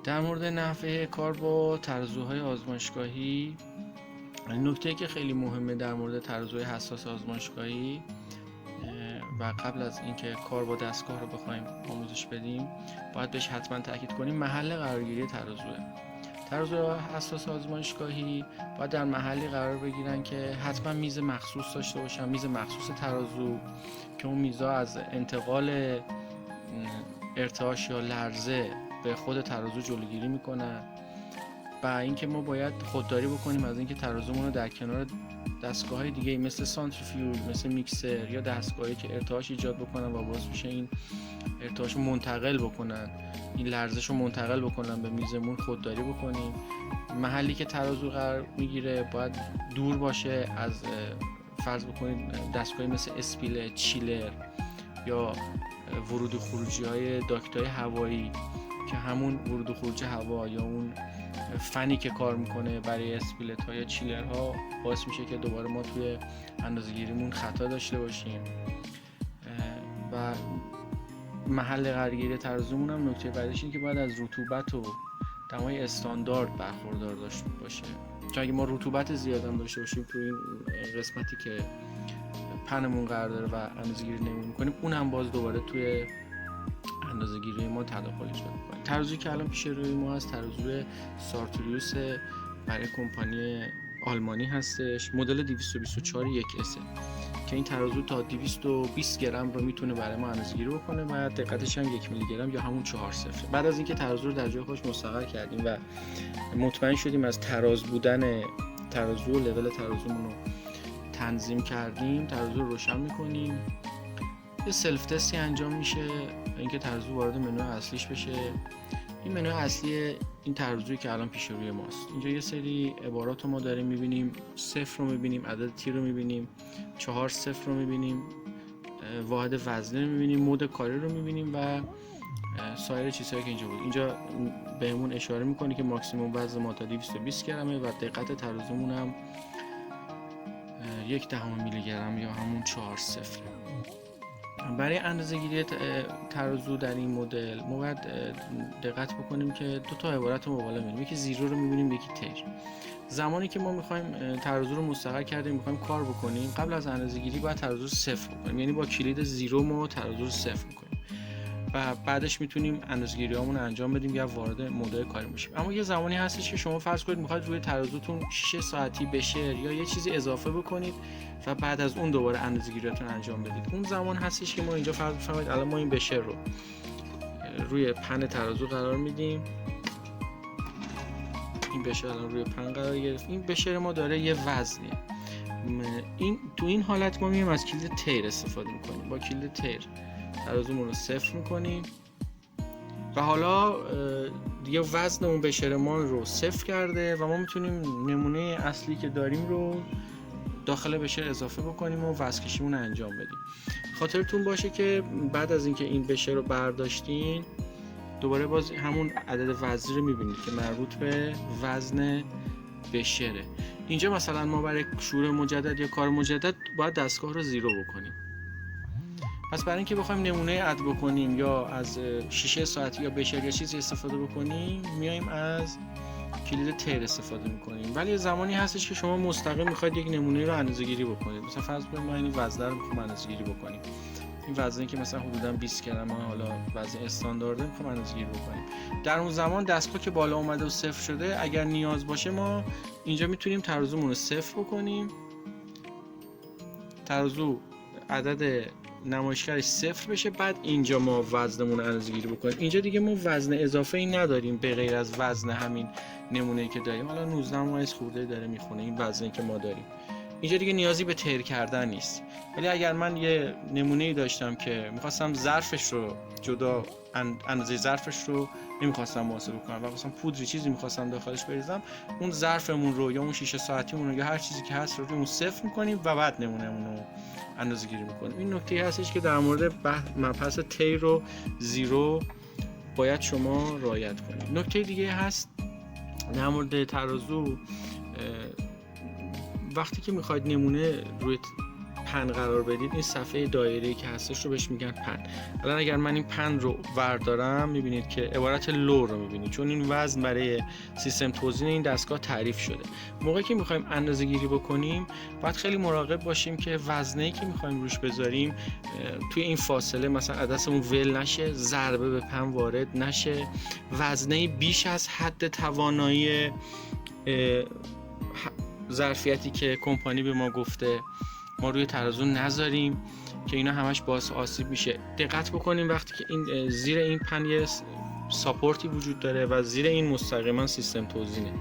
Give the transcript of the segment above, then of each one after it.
در مورد نحوه کار با ترازوهای آزمایشگاهی، نکته‌ای که خیلی مهمه در مورد ترازوهای حساس آزمایشگاهی و قبل از اینکه کار با دستگاه رو بخوایم آموزش بدیم باید بهش حتما تاکید کنیم محل قرارگیری ترازوه. ترازوهای حساس آزمایشگاهی باید در محلی قرار بگیرن که حتما میز مخصوص داشته باشن، میز مخصوص ترازو که اون میزا از انتقال ارتعاش یا لرزه به خود ترازو جلوگیری میکنن و اینکه ما باید خودداری بکنیم از اینکه ترازومون رو در کنار دستگاه‌های دیگه مثل سانتریفیوژ، مثل میکسر یا دستگاهی که ارتعاش ایجاد بکنن و باعث میشه این ارتعاش رو منتقل بکنن، این لرزش رو منتقل بکنن به میزمون، خودداری بکنیم. محلی که ترازو قرار میگیره باید دور باشه از فرض بکنید دستگاهی مثل اسپیلت، چیلر یا ورود و خروجی های داکتای هوایی که همون ورود و خروج هوا یا اون فنی که کار میکنه برای اسپیلت ها یا چیلر ها باعث میشه که دوباره ما توی اندازه‌گیریمون خطا داشته باشیم. و محل قرارگیری ترازومون هم نکته بعدش اینه که باید از رطوبت و دمای استاندارد برخوردار داشته باشه، چون اگه ما رطوبت زیاد هم داشته باشیم توی این قسمتی که پنمون قرار داره و اندازه‌گیری نمی‌کنیم، اون هم باز دوباره توی اندازه‌گیری ما تداخل ایجاد می‌کنه. ترازویی که الان پیش روی ما هست ترازوی سارتوریوس برای کمپانی آلمانی هستش، مدل 224 1S که این ترازو تا 220 گرم رو میتونه برای ما اندازه‌گیری بکنه و دقتش هم 1 میلی گرم یا همون 4 صفر. بعد از اینکه ترازو رو در جای خودش مستقر کردیم و مطمئن شدیم از تراز بودن ترازو و لول ترازومون رو تنظیم کردیم، ترازو رو روشن میکنیم، یه سلف تستی انجام میشه اینکه ترازو وارد منوی اصلیش بشه. این منوی اصلی این ترازویی که الان پیش روی ماست. اینجا یه سری عبارات رو ما داریم میبینیم، صفر رو میبینیم، عدد تی رو میبینیم، 4 صفر رو میبینیم، واحد وزنه رو میبینیم، مود کاری رو میبینیم و سایر چیزهایی که اینجا بود. اینجا بهمون اشاره میکنه که ماکسیموم وزن ما تا 220 گرمه و دقت ترازومون هم 1/10 میلی گرم یا همون 4 صفره. برای اندازه‌گیری ترازو در این مدل ما باید دقت بکنیم که دو تا عبارت رو بالا می‌بینیم، یکی زیرو رو می‌بینیم، یکی تیر. زمانی که ما می‌خوایم ترازو رو مستقر کردیم می‌خوایم کار بکنیم، قبل از اندازه‌گیری باید ترازو رو صفر بکنیم، یعنی با کلید زیرو ما ترازو رو صفر می‌کنیم و بعدش میتونیم اندازه‌گیریامون رو انجام بدیم یا وارد مود کاری میشیم. اما یه زمانی هستش که شما فرض کنید می‌خواید روی ترازوتون 6 ساعتی بشه یا یه چیزی اضافه بکنید و بعد از اون دوباره اندازه‌گیریاتون انجام بدید. اون زمان هستش که ما اینجا فرض بفرمایید الان ما این بشر رو روی پن ترازو قرار میدیم. این بشر الان روی پن قرار گرفت. این بشر ما داره یه وزنی. تو این حالت ما میایم از کلید تیر استفاده می‌کنیم. با کلید تیر ترازومون رو صفر می‌کنیم و حالا دیگه وزن اون بشر ما رو صفر کرده و ما میتونیم نمونه اصلی که داریم رو داخل بشر اضافه بکنیم و وزن کشیمون رو انجام بدیم. خاطرتون باشه که بعد از اینکه این بشر رو برداشتین دوباره باز همون عدد وزنی رو میبینید که مربوط به وزن بشره. اینجا مثلا ما برای شروع مجدد یا کار مجدد باید دستگاه رو زیرو بکنیم. پس برای اینکه بخوایم نمونه اد بکنیم یا از شیشه ساعتی یا بشر یا چیزی استفاده بکنیم میایم از کلید تیر استفاده میکنیم. ولی زمانی هستش که شما مستقیم میخواید یک نمونه رو اندازه‌گیری بکنید. مثلا فرض کنید ما این وزنه رو میخوایم اندازه‌گیری بکنیم. این وزنی که مثلا حدودا 20 گرمه، حالا وزن استاندارده میخوایم اندازه‌گیری بکنیم. در اون زمان دستگاه که بالا اومده و صفر شده، اگر نیاز باشه ما اینجا میتونیم ترازومون رو صفر بکنیم. ترازو عدد نمایشگرش صفر بشه، بعد اینجا ما وزنمون رو اندازه‌گیری بکنیم. اینجا دیگه ما وزن اضافه ای نداریم به غیر از وزن همین نمونه‌ای که داریم. حالا 19 مایز خورده داره میخونه این وزنی که ما داریم. اینجا دیگه نیازی به تیر کردن نیست. ولی اگر من یه نمونه‌ای داشتم که می‌خواستم ظرفش رو جدا اندازه ظرفش رو نمی‌خواستم محاسبه کنم و مثلا پودری چیزی می‌خواستم داخلش بریزم، اون ظرفمون رو یا اون شیشه ساعتیمون رو یا هر چیزی که هست رو روی اون صفر می‌کنیم و بعد نمونهمون رو اندازه‌گیری می‌کنیم. این نکته هستش که در مورد مبحث تیر و زیرو باید شما رعایت کنید. نکته دیگه هست در مورد ترازو، وقتی که میخواید نمونه روی پن قرار بدید، این صفحه دایره‌ای که هستش رو بهش میگن پن. الان اگر من این پن رو وردارم میبینید که عبارت لو رو میبینید، چون این وزن برای سیستم توزیع این دستگاه تعریف شده. موقعی که میخوایم اندازه‌گیری بکنیم باید خیلی مراقب باشیم که وزنه‌ای که میخوایم روش بذاریم توی این فاصله مثلا عدسمون ول نشه، ضربه به پن وارد نشه، وزنه بیش از حد توانایی ظرفیتی که کمپانی به ما گفته ما روی ترازو نذاریم که اینا همش باعث آسیب میشه. دقت بکنیم وقتی که این زیر این پن یه ساپورتی وجود داره و زیر این مستقیما سیستم توزینه.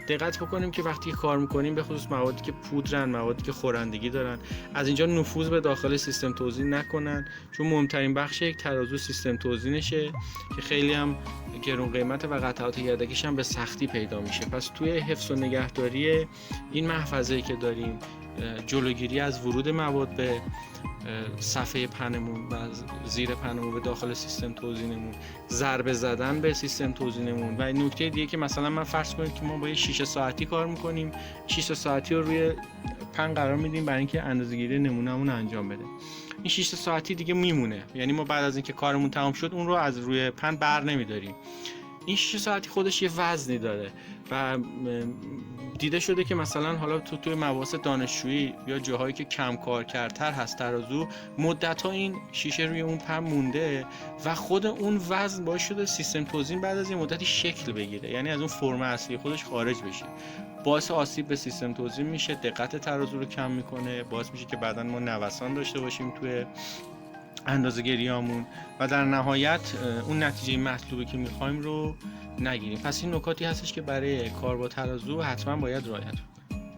دقت بکنیم که وقتی کار میکنیم به خصوص موادی که پودرن، موادی که خورندگی دارن، از اینجا نفوذ به داخل سیستم توزین نکنن، چون مهمترین بخش یک ترازو سیستم توزینشه که خیلی هم گرون قیمته و قطعات گردکش هم به سختی پیدا میشه. پس توی حفظ و نگهداری این محفظه‌ای که داریم، جلوگیری از ورود مواد به صفحه پنمون و زیر پنمون به داخل سیستم توزینمون، ضربه زدن به سیستم توزینمون. و نکته دیگه که مثلا من فرض کنید که ما با یه شیشه ساعتی کار میکنیم، شیشه ساعتی رو روی پن قرار میدیم برای اینکه اندازه‌گیری نمونهمون انجام بده. این 6 ساعتی دیگه میمونه، یعنی ما بعد از اینکه کارمون تمام شد اون رو از روی پن بر نمیداریم. این 6 ساعتی خودش یه وزنی داره و دیده شده که مثلا حالا توی مباحث دانشجویی یا جاهایی که کم کارکردتر هست ترازو، مدت‌ها این شیشه روی اون پن مونده و خود اون وزن باعث شده سیستم توزین بعد از یه مدتی شکل بگیره، یعنی از اون فرم اصلی خودش خارج بشه. باعث آسیب به سیستم توزین میشه، دقت ترازو رو کم میکنه، باعث میشه که بعداً ما نوسان داشته باشیم توی اندازه‌گیریامون و در نهایت اون نتیجه مطلوبی که میخوایم رو نگیریم. پس این نکاتی هستش که برای کار با ترازو حتما باید رعایت کنیم.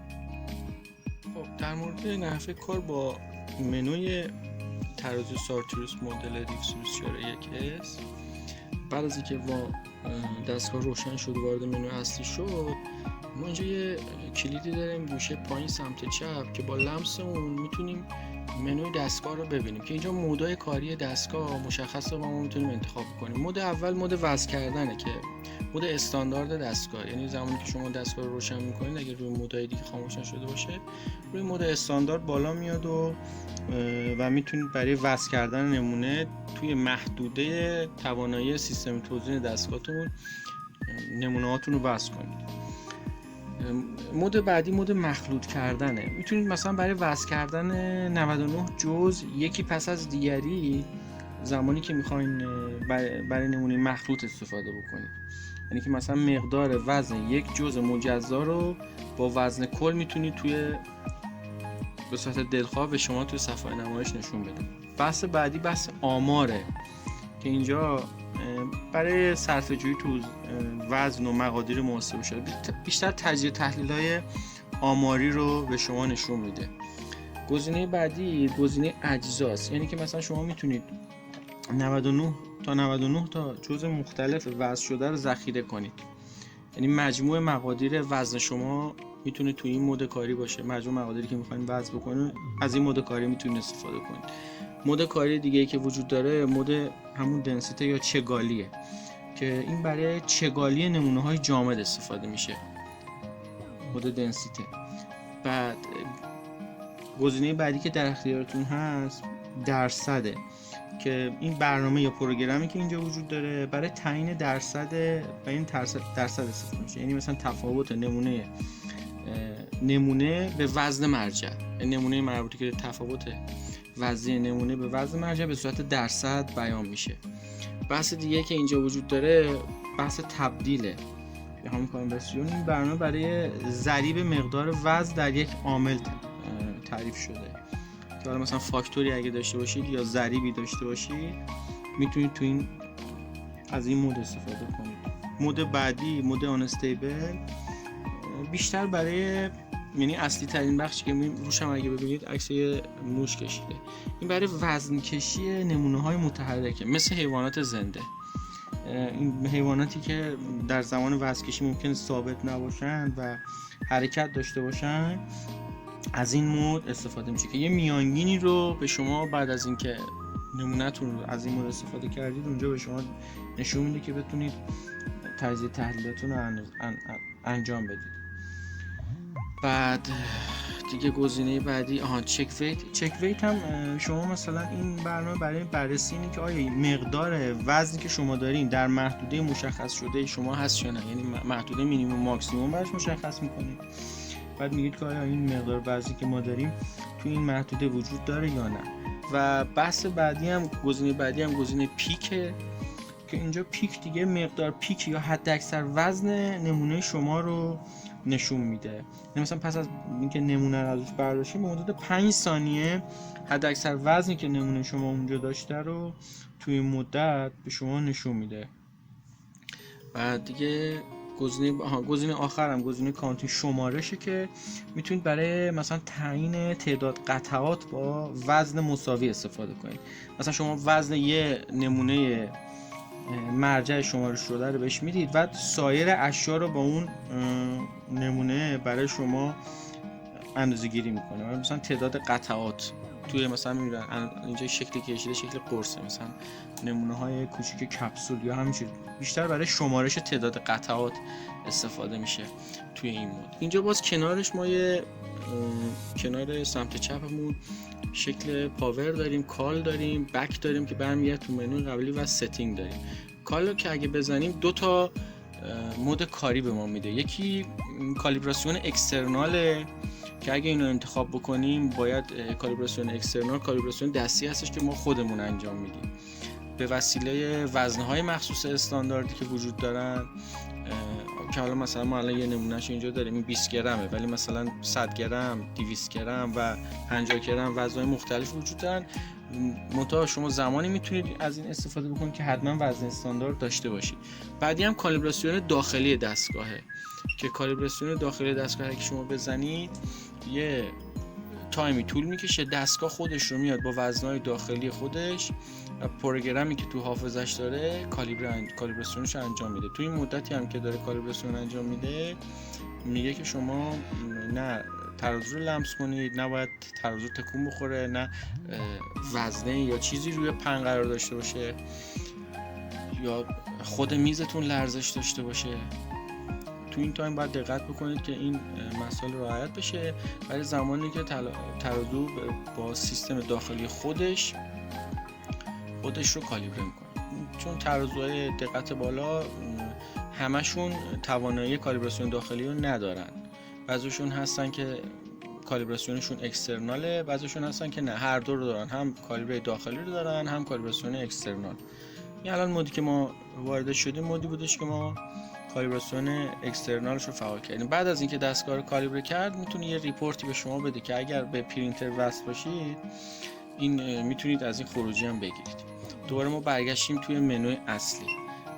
خب در مورد نحوه کار با منوی ترازو سارتوروس مدل ریفسوس 1S، بعد از اینکه دستگاه روشن شد و وارد منو اصلی شد، ما اینجا یه کلیدی داریم گوشه پایین سمت چپ که با لمس اون میتونیم منوی دستگاه رو ببینیم که اینجا مودهای کاری دستگاه مشخصه و ما میتونیم انتخاب کنیم. مود اول مود وصل کردنه که مود استاندارد دستگاه، یعنی زمانی که شما دستگاه رو روشن میکنید اگه روی مودهای دیگه خاموش نشده باشه روی مود استاندارد بالا میاد و میتونید برای وصل کردن نمونه توی محدوده توانایی سیستم توزیع دستگاهتون نمونه‌هاتون رو وصل کنید. مود بعدی مود مخلوط کردنه. میتونید مثلا برای وصل کردن 99 جزء یکی پس از دیگری زمانی که میخواین برای نمونه مخلوط استفاده بکنید، یعنی که مثلا مقدار وزن یک جزء مجزا رو با وزن کل میتونید به صورت دلخواه به شما توی صفحه نمایش نشون بده. بحث بعدی بحث آماره که اینجا برای صرفه‌جویی تو وزن و مقادیر محاسبه شده بیشتر تجزیه تحلیل‌های آماری رو به شما نشون میده. گزینه بعدی گزینه اجزاست، یعنی که مثلا شما میتونید 99 تا جزء مختلف وزن شده رو ذخیره کنید، یعنی مجموع مقادیر وزن شما میتونه توی این مود کاری باشه. مجموع مقادیری که میخواین وزن بکنید از این مود کاری میتونید استفاده کنید. مود کاری دیگه ای که وجود داره مود همون دنسیته یا چگالیه که این برای چگالی نمونه های جامد استفاده میشه، مود دنسیته. بعد گزینه بعدی که در اختیارتون هست درصده که این برنامه یا پروگرامی که اینجا وجود داره برای تعیین درصد استفاده میشه، یعنی مثلا تفاوت نمونه به وزن مرجع، نمونه مربوطه که تفاوت وزنی نمونه به وزن مرجع به صورت درصد بیان میشه. بحث دیگه که اینجا وجود داره بحث تبدیله یا همون کانورسیون. این برنامه برای ضریب مقدار وزن در یک عامل تعریف شده که حالا مثلا فاکتوری اگه داشته باشید یا ضریبی داشته باشید میتونید تو از این مود استفاده کنید. مود بعدی مود آنستیبل بیشتر برای، یعنی اصلی ترین بخشی که روش هم اگه ببینید عکس یه موش کشیده، این برای وزن کشی نمونه های متحرکه مثل حیوانات زنده. این حیواناتی که در زمان وزن کشی ممکن ثابت نباشن و حرکت داشته باشن از این مود استفاده میشه که یه میانگینی رو به شما بعد از اینکه نمونه‌تون رو از این مود استفاده کردید اونجا به شما نشون میده که بتونید تجزیه تحلیلاتون رو انجام بدید. بعد دیگه گزینه بعدی چک ویت. چک ویت هم شما مثلا این برنامه برای بررسی اینه که آیا مقدار وزنی که شما دارین در محدوده مشخص شده شما هست یا نه، یعنی محدوده مینیمم ماکسیمم براش مشخص میکنید. بعد میگید که آیا این مقدار وزنی که ما داریم تو این محدوده وجود داره یا نه. و بحث بعدی هم گزینه بعدی هم گزینه پیکه که اینجا پیک دیگه مقدار پیک یا حد اکثر وزن نمونه شما رو نشون میده. یعنی مثلا پس از اینکه نمونه رو ازش برداشتیم به مدت 5 ثانیه حد اکثر وزنی که نمونه شما اونجا داشته رو توی مدت به شما نشون میده. و دیگه گزینه آخرم گزینه کانتی شمارشه که میتونید برای مثلا تعیین تعداد قطعات با وزن مساوی استفاده کنید. مثلا شما وزن یه نمونه مرجع شمارش شده رو بهش میدید و سایر اشیا رو با اون نمونه برای شما اندازه گیری میکنه. مثلا تعداد قطعات توی مثلا میبینن اینجا شکلی کشیده شکل قرصه، مثلا نمونه های کوچیک کپسول یا همینجوری بیشتر برای شمارش تعداد قطعات استفاده میشه توی این مود. اینجا باز کنارش ما یه کنار سمت چپمون شکل پاور داریم، کال داریم، بک داریم که برمیگرده تو منوی قبلی و ستینگ داریم. کال رو که اگه بزنیم 2 تا مود کاری به ما میده. یکی کالیبراسیون اکسترناله که اگه اینو انتخاب بکنیم باید کالیبراسیون اکسترنال کالیبراسیون دستی هستش که ما خودمون انجام میدیم به وسیله وزنهای مخصوص استانداردی که وجود دارن، که حالا مثلا ما الان یه نمونهش اینجا داریم، این 20 گرمه ولی مثلا 100 گرم، 200 گرم و 50 گرم وزنهای مختلف وجود دارن. منتها شما زمانی میتونید از این استفاده بکنید که حتما وزن استاندارد داشته باشید. بعدی هم کالیبراسیون داخلی دستگاهه که کالیبراسیون داخلی دستگاه که شما بزنید یه تایمی طول میکشه، دستگاه خودش رو میاد با وزنهای داخلی خودش و پروگرامی که تو حافظش داره کالیبراسیونش رو انجام میده. تو این مدتی هم که داره کالیبراسیون انجام میده میگه که شما نه ترازو رو لمس کنید، نه باید ترازو تکون بخوره، نه وزنه یا چیزی روی پن قرار داشته باشه یا خود میزتون لرزش داشته باشه. تو این تایم باید دقت بکنید که این مسائل رعایت بشه. برای زمانی که ترازو با سیستم داخلی خودش رو کالیبره میکنه، چون ترازوهای دقت بالا همشون توانایی کالیبراسیون داخلی رو ندارن. بعضیشون هستن که کالیبراسیونشون اکسترناله، بعضیشون هستن که نه، هر دو رو دارن، هم کالیبره داخلی رو دارن هم کالیبراسیون اکسترنال. این الان مودی که ما وارد شدیم مودی بودش که ما کالیبراسیون اکسترنالش رو فعال کردیم. بعد از اینکه دستگاه رو کالیبره کرد میتونه یه ریپورتی به شما بده که اگر به پرینتر وصل باشید این میتونید از این خروجی هم بگیرید. دوباره ما برگشتیم توی منوی اصلی.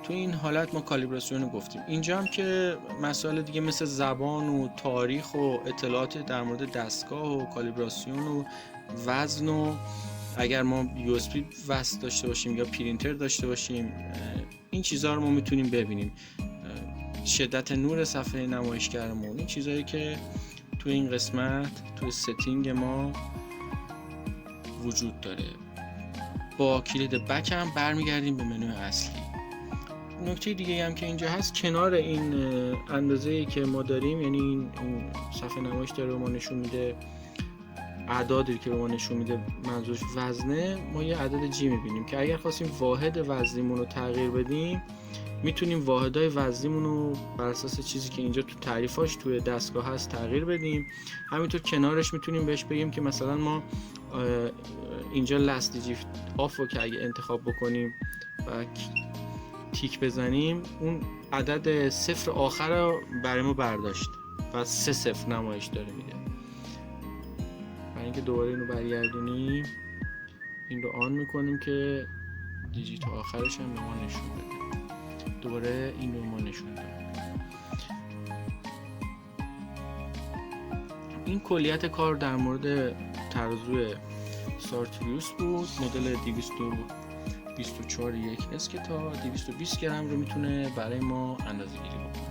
تو این حالت ما کالیبراسیون رو گفتیم. اینجا هم که مسائل دیگه مثل زبان و تاریخ و اطلاعات در مورد دستگاه و کالیبراسیون و وزن و اگر ما USB وصل داشته باشیم یا پرینتر داشته باشیم این چیزها رو ما میتونیم ببینیم. شدت نور صفحه نمایشگرمون، این چیزهایی که توی این قسمت توی ستینگ ما وجود داره. با کلید بک هم برمیگردیم به منوی اصلی. نکته دیگه هم که اینجا هست، کنار این اندازه‌ای که ما داریم، یعنی این صفحه نمایش داره ما نشون میده اعدادی که به ما نشون میده منظورش وزنه، ما یه عدد جی میبینیم که اگر خواستیم واحد وزنیمون رو تغییر بدیم میتونیم واحدهای وزنیمون رو بر اساس چیزی که اینجا تو تعریفاش توی دستگاه هست تغییر بدیم. همینطور کنارش میتونیم بهش بگیم که مثلا ما اینجا لاست دیجیت آف رو که اگه انتخاب بکنیم و تیک بزنیم اون عدد صفر آخر رو برای ما برداشت و 3 صفر نمایش داره میده. برای اینکه دوباره اینو برگردونیم این رو آن میکنیم که دیجیت آخرش هم به ما نشون بده. دوباره این رو ما نشون داد. این کلیت کار در مورد ترازوی سارتوریوس بود. مدل 224 1S که تا 220 گرم رو میتونه برای ما اندازه گیری بکنه.